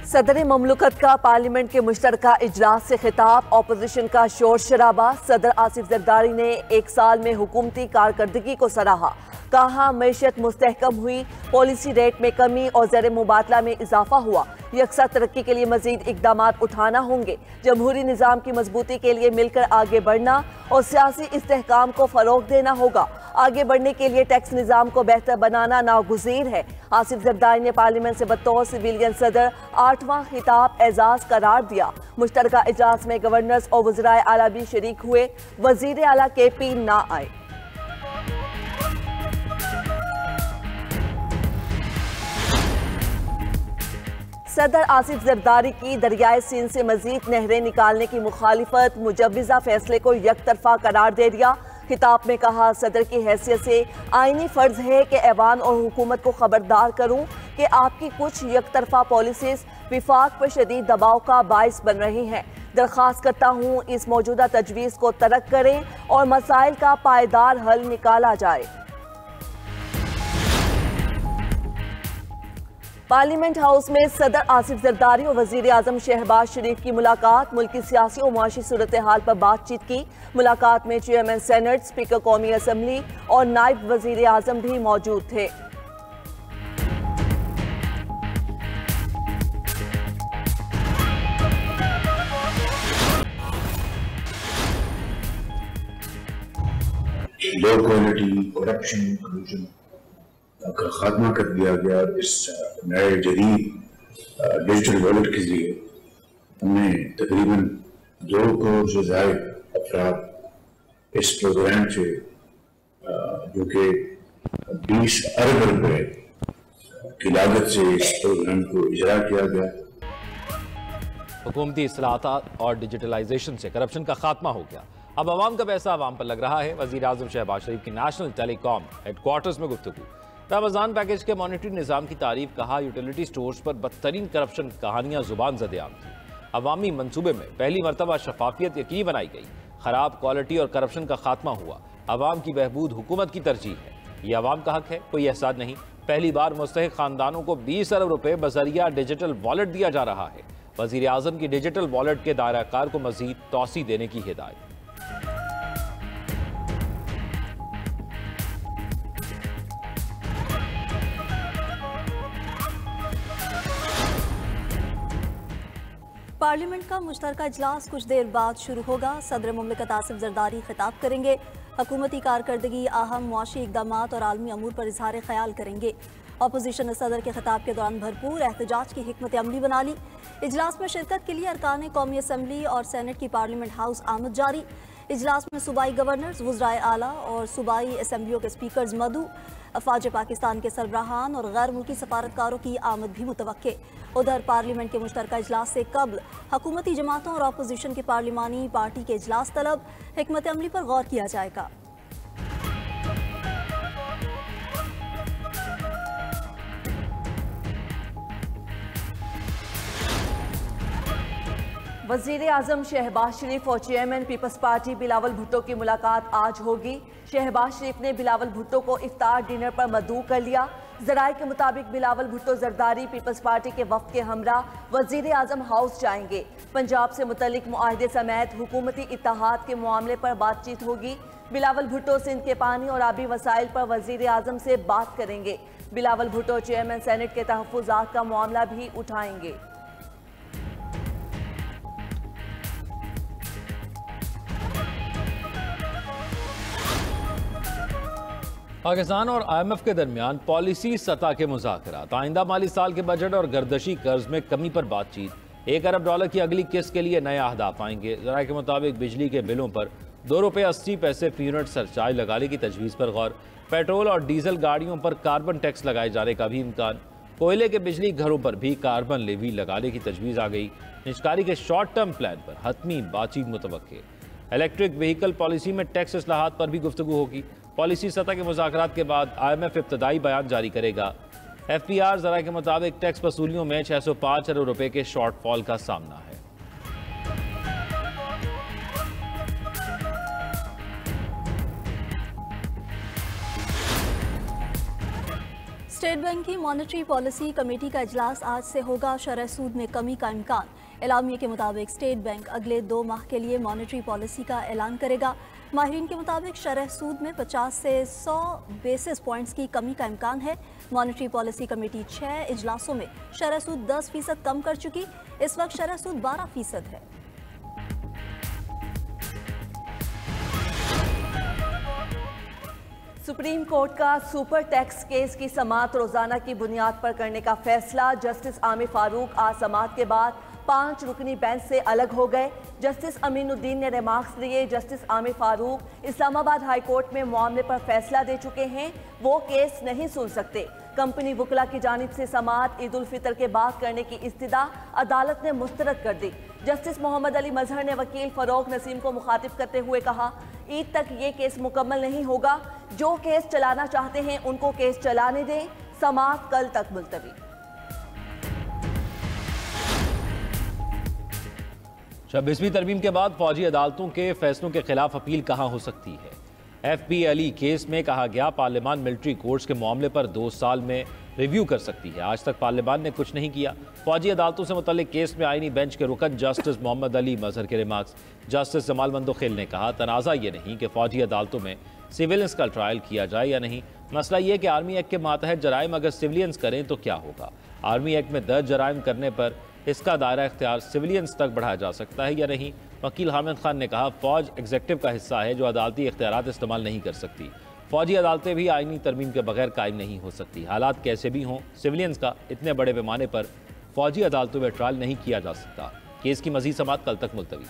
सदर ममलकत का पार्लियामेंट के मुश्तरका इजलास से खिताब, ऑपोजिशन का शोर शराबा। सदर आसिफ जरदारी ने एक साल में हुकूमती कारकर्दगी को सराहा, कहा मैशत मुस्तहकम हुई, पॉलिसी रेट में कमी और ज़र मुबादला में इजाफा हुआ। यकसा तरक्की के लिए मजीद इकदाम उठाना होंगे। जमहूरी निज़ाम की मजबूती के लिए मिलकर आगे बढ़ना और सियासी इस्तेहकाम को फरोग देना होगा। आगे बढ़ने के लिए टैक्स निज़ाम को बेहतर बनाना नागुज़ीर है। आसिफ जरदारी ने पार्लियामेंट से बतौर सिविलियन सदर 8वां खिताब एजाज करार दिया। मुश्तरका इजलास में गवर्नर्स और वज़राए आला भी शरीक हुए। वज़ीर आला KP ना आए। सदर आसिफ जरदारी की दरियाए सिंध से मजीद नहरें निकालने की मुखालिफत, मुजव्विज़ा फैसले को यकतरफा करार दे दिया। खिताब में कहा, सदर की हैसियत से आईनी फ़र्ज है कि ऐवान और हुकूमत को खबरदार करूँ कि आपकी कुछ यकतरफा पॉलिसीज़ विफाक पर शदीद दबाव का बाइस बन रही हैं। दरख्वास्त करता हूँ इस मौजूदा तजवीज़ को तरक करें और मसाइल का पायदार हल निकाला जाए। पार्लियामेंट हाउस में सदर आसिफ जरदारी और वजीर आजम शहबाज शरीफ की मुलाकात, मुल्की सियासी और मुआशी सूरत हाल पर बातचीत की। मुलाकात में चेयरमैन सेनेट, स्पीकर कौमी असम्बली और नायब वजीर आजम भी मौजूद थे। लो क्वालिटी करप्शन कमीशन का खात्मा कर दिया गया। इस नए जदीद डिजिटल वॉलेट के लिए हमने तकरीबन 2 करोड़ से ज़ायद अफराद इस प्रोग्राम से, जो कि 20 अरब रुपए की लागत से इस प्रोग्राम को इजरा किया गया। हुकूमती इस्लाहत और डिजिटलाइजेशन से करप्शन का खात्मा हो गया। अब आवाम का पैसा आवाम पर लग रहा है। वज़ीर आज़म शहबाज शरीफ की नेशनल टेलीकॉम हेडक्वार्टर्स में गुफ्तगू। रमज़ान पैकेज के मॉनिटरी निज़ाम की तारीफ, कहा यूटिलिटी स्टोर्स पर बदतरीन करप्शन कहानियाँ जुबान ज़द-ए-आम थी। अवामी मनसूबे में पहली मरतबा शफाफियत यकीनी बनाई गई। खराब क्वालिटी और करप्शन का खात्मा हुआ। अवाम की बहबूद हुकूमत की तरजीह है। ये अवाम का हक है, कोई एहसान नहीं। पहली बार मुस्तहिक खानदानों को 20 अरब रुपए बजरिया डिजिटल वॉलेट दिया जा रहा है। वज़ीर आज़म की डिजिटल वॉलेट के दायरा कार को मज़ीद तौसी देने की हिदायत। पार्लियामेंट का मुश्तरका इजलास कुछ देर बाद शुरू होगा। सदर मुमलिकत आसिफ जरदारी खिताब करेंगे। हुकूमती कारकर्दगी, अहम मुआशी इक़दाम और आलमी अमूर पर इजहार ख्याल करेंगे। अपोजिशन ने सदर के खिताब के दौरान भरपूर एहतजाज की हिकमत अमली बना ली। इजलास में शिरकत के लिए अरकान कौमी असम्बली और सेनेट की पार्लियामेंट हाउस आमद जारी। इजलास में सूबाई गवर्नर्स, वज़राए आला और सूबाई असम्बलियों के स्पीकर्स मदऊ, अफवाज पाकिस्तान के सरबराहान और गैर मुल्की सफारतकारों की आमद भी मुतवक्के। उधर पार्लियामेंट के मुश्तरका इजलास से कबल हुकूमती जमातों और अपोजिशन की पार्लिमानी पार्टी के इजलास तलब, हिकमत अमली पर गौर किया जाएगा। वज़ीर आज़म शहबाज शरीफ और chairman people's party Bilawal Bhutto की मुलाकात आज होगी। शहबाज शरीफ ने बिलावल भुट्टो को इफ्तार डिनर पर मदऊ कर लिया। ज़राए के मुताबिक बिलावल भुट्टो जरदारी पीपल्स पार्टी के वफ़द के हमरा वज़ीर आज़म हाउस जाएंगे। पंजाब से मुतल्लिक मुआहदे समेत हुकूमती इत्तेहाद के मामले पर बातचीत होगी। बिलावल भुट्टो सिंध के पानी और आबी वसाइल पर वज़ीर आज़म से बात करेंगे। बिलावल भुट्टो चेयरमैन सेनेट के तहफ़्फ़ुज़ात का मामला भी उठाएंगे। पाकिस्तान और IMF के दरमियान पॉलिसी सतह के मुज़ाकरात, आइंदा माली साल के बजट और गर्दशी कर्ज में कमी पर बातचीत। 1 अरब डॉलर की अगली किस्त के लिए नए अहदाफ आएंगे। ज़राए के मुताबिक बिजली के बिलों पर ₹2.80 फी यूनिट सरचार्ज लगाने की तजवीज़ पर गौर। पेट्रोल और डीजल गाड़ियों पर कार्बन टैक्स लगाए जाने का भी इम्कान। कोयले के बिजली घरों पर भी कार्बन लेवी लगाने की तजवीज़ आ गई। निजकारी के शॉर्ट टर्म प्लान पर हतमी बातचीत मुतवक्के। इलेक्ट्रिक व्हीकल पॉलिसी में टैक्स इस्लाहात पर भी गुफ्तगू होगी। पॉलिसी सतह के मुज़ाकरात के बाद IMF इब्तदाई बयान जारी करेगा। FPR ज़राए के मुताबिक टैक्स वसूलियों में 605 अरब रुपए के शॉर्टफॉल का सामना है। स्टेट बैंक की मॉनेटरी पॉलिसी कमेटी का इजलास आज से होगा। शरह सूद में कमी का इम्कान। एलामिया के मुताबिक स्टेट बैंक अगले 2 माह के लिए मॉनेटरी पॉलिसी का ऐलान करेगा। माहिरीन के मुताबिक शरह सूद में 50 से 100 बेसिस पॉइंट्स की कमी का इम्कान है। मॉनेटरी पॉलिसी कमेटी 6 इजलासों में शरह सूद 10% कम कर चुकी। इस वक्त शरह सूद 12% है। सुप्रीम कोर्ट का सुपर टैक्स केस की समाअत रोजाना की बुनियाद पर करने का फैसला। जस्टिस आमिर फारूक आज समाअत के बाद 5 रुकनी बेंच से अलग हो गए। जस्टिस अमीनुद्दीन ने रिमार्क्स दिए। Justice Aamir Farooq Islamabad high court में मामले पर फैसला दे चुके हैं, वो केस नहीं सुन सकते। कंपनी वकला की जानिब से समाअत ईद उल फितर के बाद करने की इस्तदा अदालत ने मुस्तरद कर दी। जस्टिस मोहम्मद अली मजहर ने वकील फरोग नसीम को मुखातिब करते हुए कहा, ईद तक ये केस मुकम्मल नहीं होगा। जो केस चलाना चाहते हैं उनको केस चलाने दें। समाअत कल तक मुलतवी। 26वीं तरमीम के बाद फौजी अदालतों के फैसलों के खिलाफ अपील कहां हो सकती है। FP अली केस में कहा गया, पार्लियामान मिलिट्री कोर्ट्स के मामले पर 2 साल में रिव्यू कर सकती है। आज तक पार्लियामान ने कुछ नहीं किया। फौजी अदालतों से मुतल्लिक केस में आईनी बेंच के रुकन जस्टिस मोहम्मद अली मजहर के रिमार्क्स। जस्टिस जमाल मंदोखिल ने कहा, तनाज़ा ये नहीं कि फौजी अदालतों में सिविलियंस का ट्रायल किया जाए या नहीं, मसला ये कि आर्मी एक्ट के मातहत जराइम अगर सिविलियंस करें तो क्या होगा। आर्मी एक्ट में दर्ज जराइम करने पर इसका दायरा इख्तियार सिविलियंस तक बढ़ाया जा सकता है या नहीं। वकील हामिद खान ने कहा, फौज एग्जेक्टिव का हिस्सा है जो अदालती इख्तियारात इस्तेमाल नहीं कर सकती। फौजी अदालतें भी आईनी तरमीम के बगैर कायम नहीं हो सकती। हालात कैसे भी हों, सिविलियंस का इतने बड़े पैमाने पर फौजी अदालतों में ट्रायल नहीं किया जा सकता। केस की मजीद समाअत कल तक मुलतवी।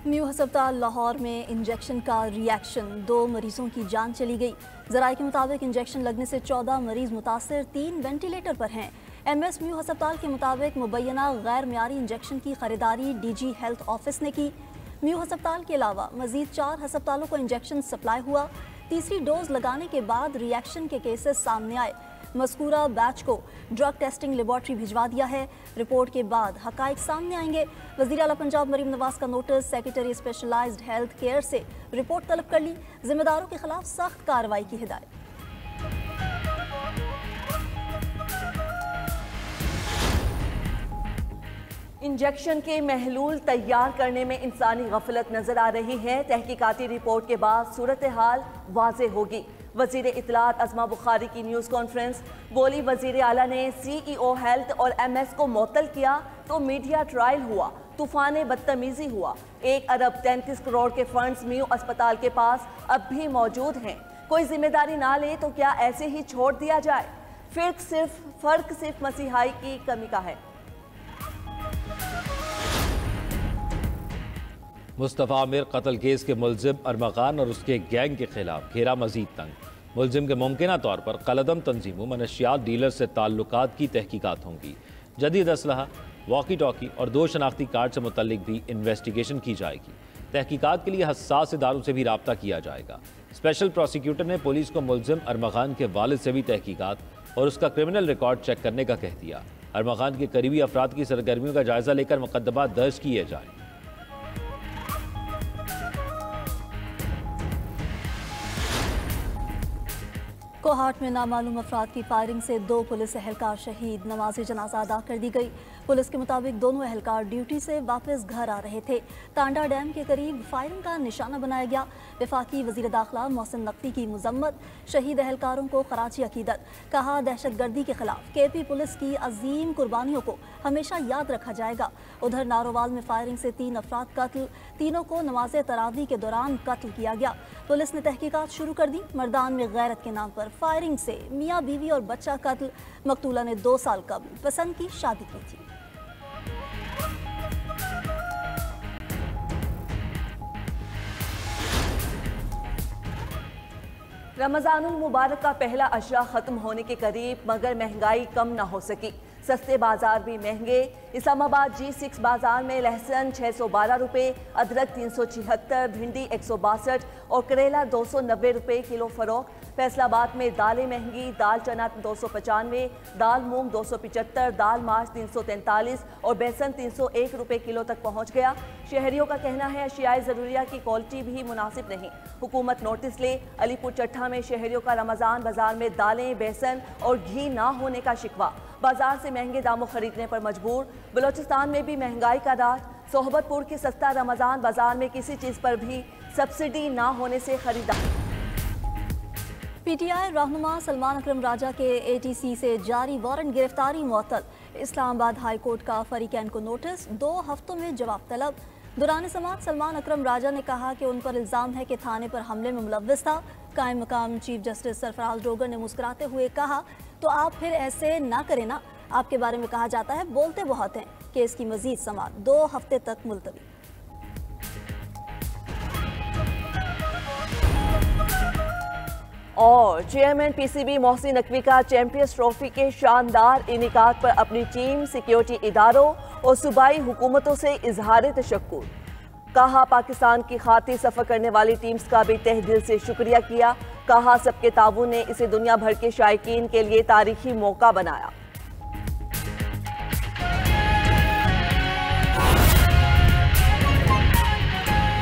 न्यू अस्पताल लाहौर में इंजेक्शन का रिएक्शन, 2 मरीजों की जान चली गई। जराये के मुताबिक इंजेक्शन लगने से 14 मरीज मुतासर, 3 वेंटिलेटर पर हैं। MS न्यू अस्पताल के मुताबिक मुबैना गैर मियारी इंजेक्शन की खरीदारी DG हेल्थ ऑफिस ने की। न्यू अस्पताल के अलावा मजीद 4 अस्पतालों को इंजेक्शन सप्लाई हुआ। तीसरी डोज लगाने के बाद रिएक्शन के केसेस सामने आए। मज़कूरा बैच को ड्रग टेस्टिंग लेबॉर्ट्री भिजवा दिया है। रिपोर्ट के बाद हकाइक सामने आएंगे। वज़ीर आला पंजाब मरीम नवाज का notice. Secretary specialized health care से रिपोर्ट तलब कर ली। जिम्मेदारों के खिलाफ सख्त कार्रवाई की हिदायत। इंजेक्शन के महलूल तैयार करने में इंसानी गफलत नजर आ रही है। तहकीकाती रिपोर्ट के बाद सूरत हाल वाज़े होगी। वज़ीर इत्तलात अज़मा बुखारी की न्यूज़ कॉन्फ्रेंस। बोली, वज़ीर आला ने CEO हेल्थ और MS को मुअत्तल किया तो मीडिया ट्रायल हुआ, तूफान बदतमीजी हुआ। 1 अरब 33 करोड़ के फंड्स न्यू अस्पताल के पास अब भी मौजूद हैं। कोई जिम्मेदारी ना ले तो क्या ऐसे ही छोड़ दिया जाए। फर्क सिर्फ मसीहाई की कमी का है। मुस्तफ़ा आमिर कत्ल केस के मुलजिम अरमा खान और उसके गैंग के खिलाफ घेरा मजीद तंग। मुलजिम के मुमकिना तौर पर कलदम तंजीमों, मनशियात डीलर से ताल्लुकात की तहकीकात होंगी। जदीद असलहा, वॉकी टॉकी और 2 शनाख्ती कार्ड से मुतल्लिक भी इन्वेस्टिगेशन की जाएगी। तहकीकात के लिए हसास इदारों से भी रब्ता किया जाएगा। स्पेशल प्रोसिक्यूटर ने पुलिस को मुलजिम अरमा खान के वालिद से भी तहकीकात और उसका क्रिमिनल रिकॉर्ड चेक करने का कह दिया। अरमा खान के करीबी अफराद की सरगर्मियों का जायजा लेकर मुकदमा दर्ज किए जाए। कोहाट में नामालूम अफराद की फायरिंग से 2 पुलिस एहलकार शहीद। नमाज जनाजा अदा कर दी गई। पुलिस के मुताबिक दोनों एहलकार ड्यूटी से वापस घर आ रहे थे। टांडा डैम के करीब फायरिंग का निशाना बनाया गया। वफाकी वजीर दाखिला मोहसिन नकवी की मजम्मत। शहीद एहलकारों को खराजी अकीदत। कहा, दहशतगर्दी के खिलाफ KP पुलिस की अजीम कुर्बानियों को हमेशा याद रखा जाएगा। उधर नारोवाल में फायरिंग से 3 अफराद कत्ल, तीनों को नमाज तरावी के दौरान कत्ल किया गया। पुलिस ने तहकीकात शुरू कर दी। मर्दान में गैरत के नाम पर फायरिंग से मियाँ बीवी और बच्चा कत्ल। मकतूला ने 2 साल कबल पसंद की शादी की थी। रमजानुल मुबारक का पहला अशरा खत्म होने के करीब, मगर महंगाई कम ना हो सकी। सस्ते बाजार भी महंगे। इस्लामाबाद G6 बाजार में लहसुन 612 रुपये, अदरक 376, भिंडी 162 और करेला 290 रुपये किलो फरोख्त। फैसलाबाद में दालें महंगी, दाल चना 295, दाल मूंग 275, दाल मार्च 343 और बेसन 301 रुपये किलो तक पहुंच गया। शहरियों का कहना है अशियाए ज़रूरिया की क्वालिटी भी मुनासिब नहीं, हुकूमत नोटिस ले। अलीपुर चट्टा में शहरियों का रमज़ान बाजार में दालें, बेसन और घी ना होने का शिकवा, बाजार से महंगे दामों खरीदने पर मजबूर। बलोचिस्तान में भी महंगाई का राज, सोहबतपुर के सस्ता रमज़ान बाजार में किसी चीज़ पर भी सब्सिडी ना होने से खरीदार। पीटीआई रहनुमा सलमान अकरम राजा के ATC से जारी वारंट गिरफ्तारी मुअत्तल। इस्लामाबाद हाई कोर्ट का फरीकैन को नोटिस, 2 हफ्तों में जवाब तलब। दौरान समाअत सलमान अकरम राजा ने कहा कि उन पर इल्ज़ाम है कि थाने पर हमले में मुलव्विस था। कायम मकाम चीफ जस्टिस सरफराज डोगर ने मुस्कुराते हुए कहा, तो आप फिर ऐसे ना करें ना, आपके बारे में कहा जाता है बोलते बहुत हैं। केस की मजीद समाअत 2 हफ्ते तक मुलतवी। और चेयरमैन PCB मोहसिन नकवी का चैंपियंस ट्रॉफी के शानदार इनिकात पर अपनी टीम, सिक्योरिटी इदारों और सूबाई हुकूमतों से इजहार तशक्कुर। कहा पाकिस्तान की खातिर सफ़र करने वाली टीम्स का भी तहे दिल से शुक्रिया किया। कहा सबके ताउन ने इसे दुनिया भर के शायकीन के लिए तारीखी मौका बनाया।